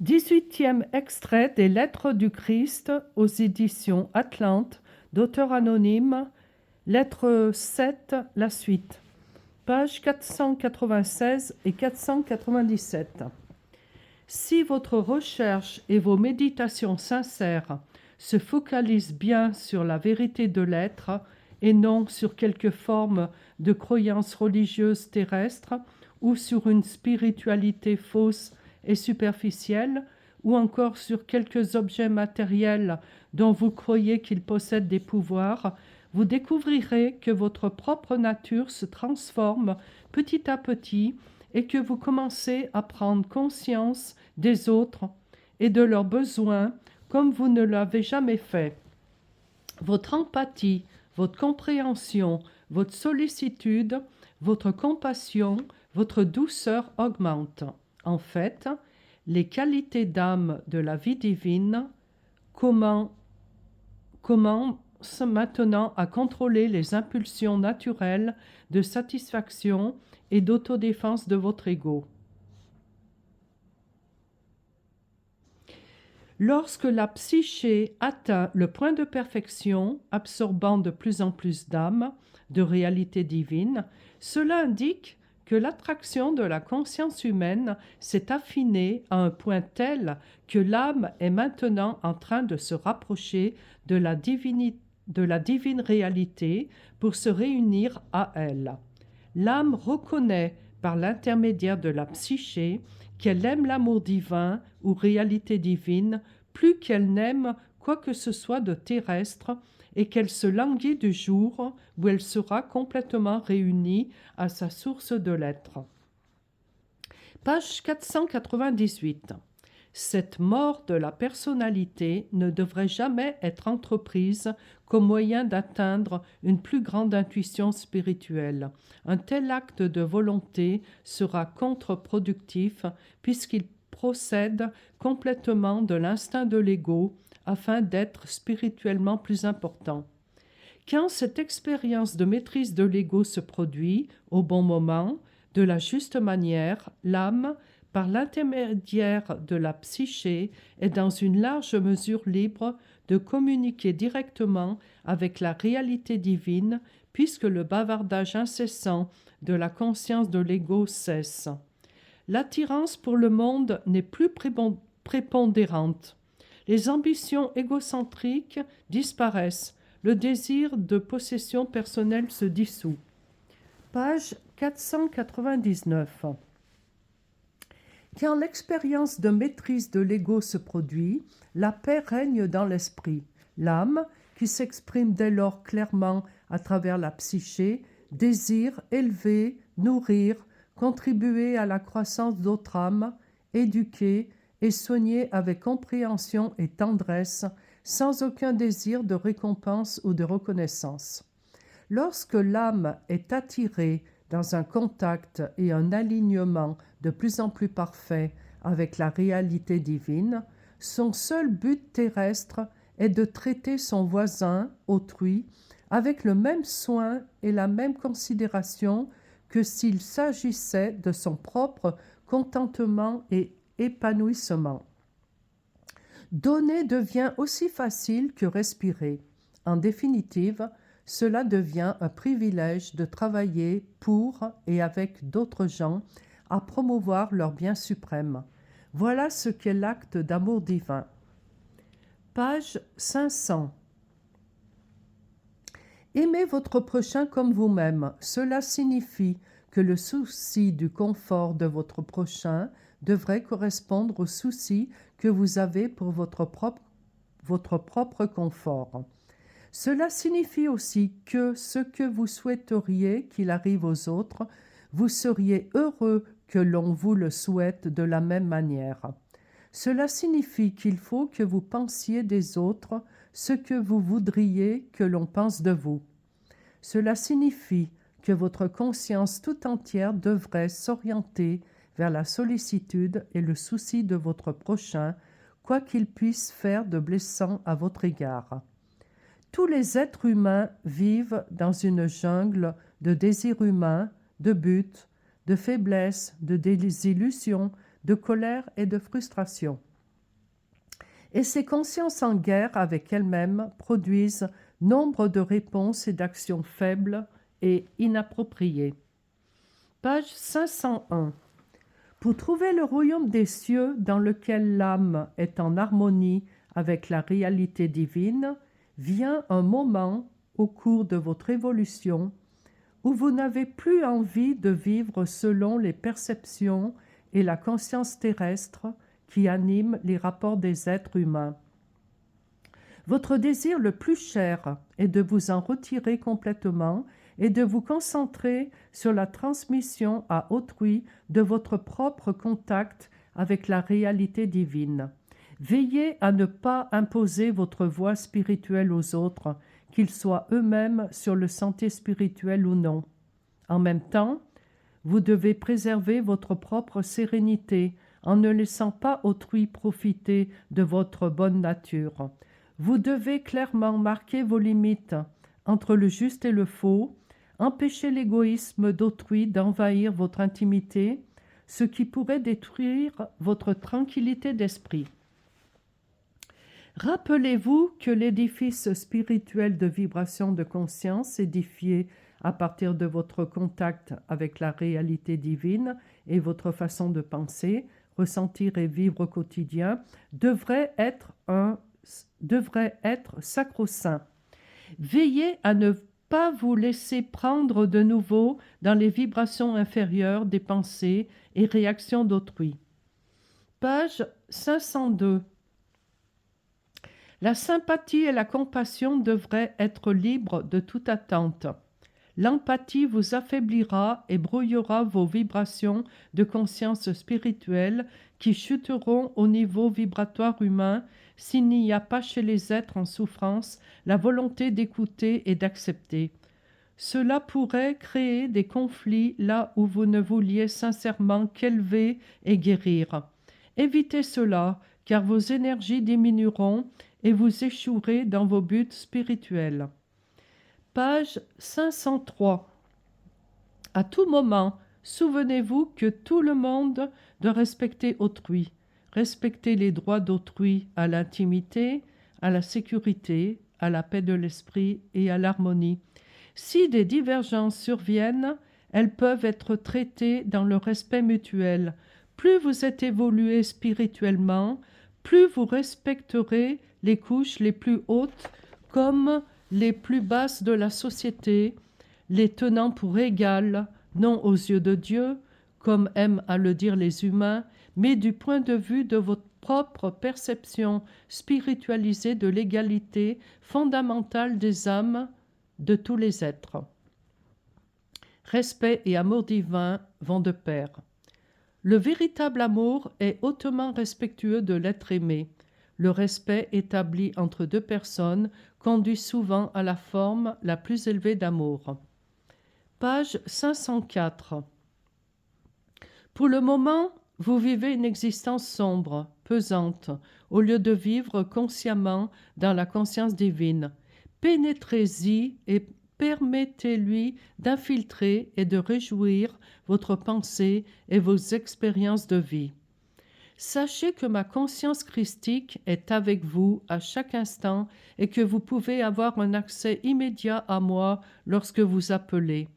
18e extrait des Lettres du Christ aux éditions Atlante, d'auteur anonyme, lettre 7, la suite, pages 496 et 497. Si votre recherche et vos méditations sincères se focalisent bien sur la vérité de l'être et non sur quelque forme de croyance religieuse terrestre ou sur une spiritualité fausse et superficielle, ou encore sur quelques objets matériels dont vous croyez qu'ils possèdent des pouvoirs, vous découvrirez que votre propre nature se transforme petit à petit et que vous commencez à prendre conscience des autres et de leurs besoins comme vous ne l'avez jamais fait. Votre empathie, votre compréhension, votre sollicitude, votre compassion, votre douceur augmentent. En fait, les qualités d'âme de la vie divine commencent maintenant à contrôler les impulsions naturelles de satisfaction et d'autodéfense de votre ego. Lorsque la psyché atteint le point de perfection, absorbant de plus en plus d'âme, de réalité divine, cela indique que l'attraction de la conscience humaine s'est affinée à un point tel que l'âme est maintenant en train de se rapprocher de la divine réalité pour se réunir à elle. L'âme reconnaît par l'intermédiaire de la psyché qu'elle aime l'amour divin ou réalité divine plus qu'elle n'aime quoi que ce soit de terrestre et qu'elle se languit du jour où elle sera complètement réunie à sa source de l'être. Page 498. Cette mort de la personnalité ne devrait jamais être entreprise comme moyen d'atteindre une plus grande intuition spirituelle. Un tel acte de volonté sera contre-productif puisqu'il procède complètement de l'instinct de l'ego afin d'être spirituellement plus important. Quand cette expérience de maîtrise de l'ego se produit au bon moment, de la juste manière, l'âme, par l'intermédiaire de la psyché, est dans une large mesure libre de communiquer directement avec la réalité divine, puisque le bavardage incessant de la conscience de l'ego cesse. L'attirance pour le monde n'est plus prépondérante. Les ambitions égocentriques disparaissent. Le désir de possession personnelle se dissout. Page 499. Quand l'expérience de maîtrise de l'ego se produit, la paix règne dans l'esprit. L'âme, qui s'exprime dès lors clairement à travers la psyché, désire élever, nourrir, contribuer à la croissance d'autres âmes, éduquer et soigner avec compréhension et tendresse, sans aucun désir de récompense ou de reconnaissance. Lorsque l'âme est attirée dans un contact et un alignement de plus en plus parfait avec la réalité divine, son seul but terrestre est de traiter son voisin, autrui, avec le même soin et la même considération que s'il s'agissait de son propre contentement et épanouissement. Donner devient aussi facile que respirer. En définitive, cela devient un privilège de travailler pour et avec d'autres gens à promouvoir leur bien suprême. Voilà ce qu'est l'acte d'amour divin. Page 500. Aimez votre prochain comme vous-même. Cela signifie que le souci du confort de votre prochain devrait correspondre au souci que vous avez pour votre propre confort. Cela signifie aussi que ce que vous souhaiteriez qu'il arrive aux autres, vous seriez heureux que l'on vous le souhaite de la même manière. Cela signifie qu'il faut que vous pensiez des autres ce que vous voudriez que l'on pense de vous. Cela signifie que votre conscience tout entière devrait s'orienter vers la sollicitude et le souci de votre prochain, quoi qu'il puisse faire de blessant à votre égard. Tous les êtres humains vivent dans une jungle de désirs humains, de buts, de faiblesses, de désillusions, de colère et de frustration. Et ces consciences en guerre avec elles-mêmes produisent nombre de réponses et d'actions faibles et inappropriées. Page 501. Pour trouver le royaume des cieux dans lequel l'âme est en harmonie avec la réalité divine, vient un moment au cours de votre évolution où vous n'avez plus envie de vivre selon les perceptions et la conscience terrestre qui animent les rapports des êtres humains. Votre désir le plus cher est de vous en retirer complètement et de vous concentrer sur la transmission à autrui de votre propre contact avec la réalité divine. Veillez à ne pas imposer votre voie spirituelle aux autres, qu'ils soient eux-mêmes sur le sentier spirituel ou non. En même temps, vous devez préserver votre propre sérénité en ne laissant pas autrui profiter de votre bonne nature. Vous devez clairement marquer vos limites entre le juste et le faux, empêcher l'égoïsme d'autrui d'envahir votre intimité, ce qui pourrait détruire votre tranquillité d'esprit. Rappelez-vous que l'édifice spirituel de vibration de conscience édifié à partir de votre contact avec la réalité divine et votre façon de penser, ressentir et vivre au quotidien devrait être sacro-saint. Veillez à ne pas vous laisser prendre de nouveau dans les vibrations inférieures des pensées et réactions d'autrui. Page 502. La sympathie et la compassion devraient être libres de toute attente. L'empathie vous affaiblira et brouillera vos vibrations de conscience spirituelle qui chuteront au niveau vibratoire humain s'il n'y a pas chez les êtres en souffrance la volonté d'écouter et d'accepter. Cela pourrait créer des conflits là où vous ne vouliez sincèrement qu'élever et guérir. Évitez cela, car vos énergies diminueront et vous échouerez dans vos buts spirituels. Page 503. À tout moment, souvenez-vous que tout le monde doit respecter autrui. Respectez les droits d'autrui à l'intimité, à la sécurité, à la paix de l'esprit et à l'harmonie. Si des divergences surviennent, elles peuvent être traitées dans le respect mutuel. Plus vous êtes évolué spirituellement, plus vous respecterez les couches les plus hautes comme les plus basses de la société, les tenant pour égales, non aux yeux de Dieu, comme aiment à le dire les humains, mais du point de vue de votre propre perception spiritualisée de l'égalité fondamentale des âmes de tous les êtres. Respect et amour divin vont de pair. Le véritable amour est hautement respectueux de l'être aimé. Le respect établi entre deux personnes conduit souvent à la forme la plus élevée d'amour. Page 504. Pour le moment, vous vivez une existence sombre, pesante, au lieu de vivre consciemment dans la conscience divine. Pénétrez-y et permettez-lui d'infiltrer et de réjouir votre pensée et vos expériences de vie. Sachez que ma conscience christique est avec vous à chaque instant et que vous pouvez avoir un accès immédiat à moi lorsque vous appelez.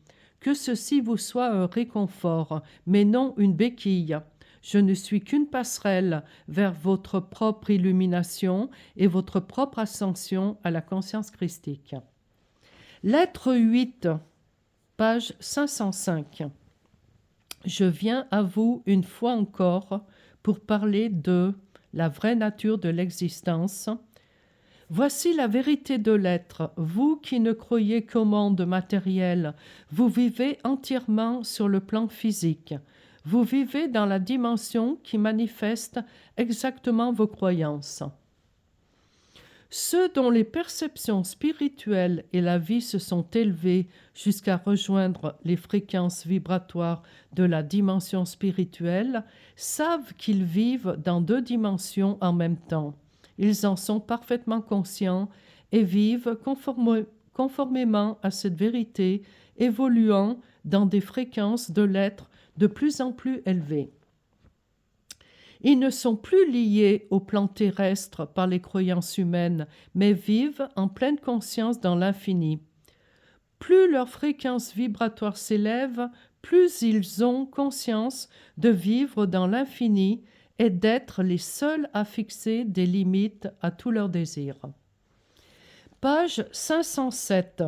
Que ceci vous soit un réconfort, mais non une béquille. Je ne suis qu'une passerelle vers votre propre illumination et votre propre ascension à la conscience christique. Lettre 8, page 505. Je viens à vous une fois encore pour parler de la vraie nature de l'existence. Voici la vérité de l'être. Vous qui ne croyez qu'au monde matériel, vous vivez entièrement sur le plan physique. Vous vivez dans la dimension qui manifeste exactement vos croyances. Ceux dont les perceptions spirituelles et la vie se sont élevées jusqu'à rejoindre les fréquences vibratoires de la dimension spirituelle savent qu'ils vivent dans deux dimensions en même temps. Ils en sont parfaitement conscients et vivent conformément à cette vérité, évoluant dans des fréquences de l'être de plus en plus élevées. Ils ne sont plus liés au plan terrestre par les croyances humaines, mais vivent en pleine conscience dans l'infini. Plus leur fréquence vibratoire s'élève, plus ils ont conscience de vivre dans l'infini et d'être les seuls à fixer des limites à tous leurs désirs. Page 507.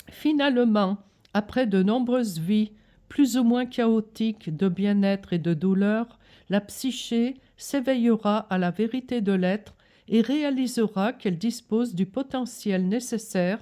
Finalement, après de nombreuses vies, plus ou moins chaotiques de bien-être et de douleur, la psyché s'éveillera à la vérité de l'être et réalisera qu'elle dispose du potentiel nécessaire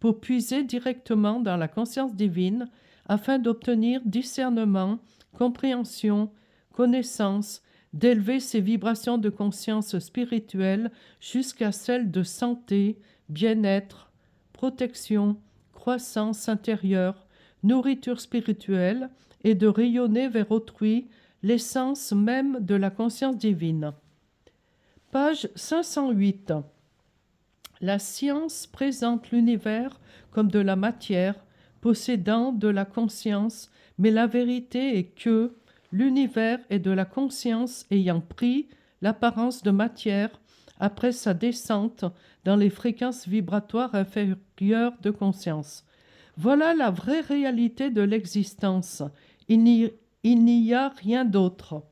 pour puiser directement dans la conscience divine afin d'obtenir discernement, compréhension, connaissance, d'élever ses vibrations de conscience spirituelle jusqu'à celles de santé, bien-être, protection, croissance intérieure, nourriture spirituelle et de rayonner vers autrui l'essence même de la conscience divine. Page 508. La science présente l'univers comme de la matière, possédant de la conscience, mais la vérité est que l'univers est de la conscience ayant pris l'apparence de matière après sa descente dans les fréquences vibratoires inférieures de conscience. Voilà la vraie réalité de l'existence. Il n'y a rien d'autre.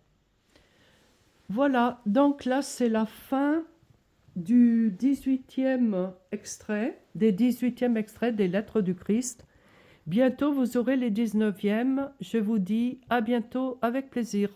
Voilà, donc là c'est la fin du 18e extrait, des 18e extraits des Lettres du Christ. Bientôt vous aurez les 19e. Je vous dis à bientôt avec plaisir.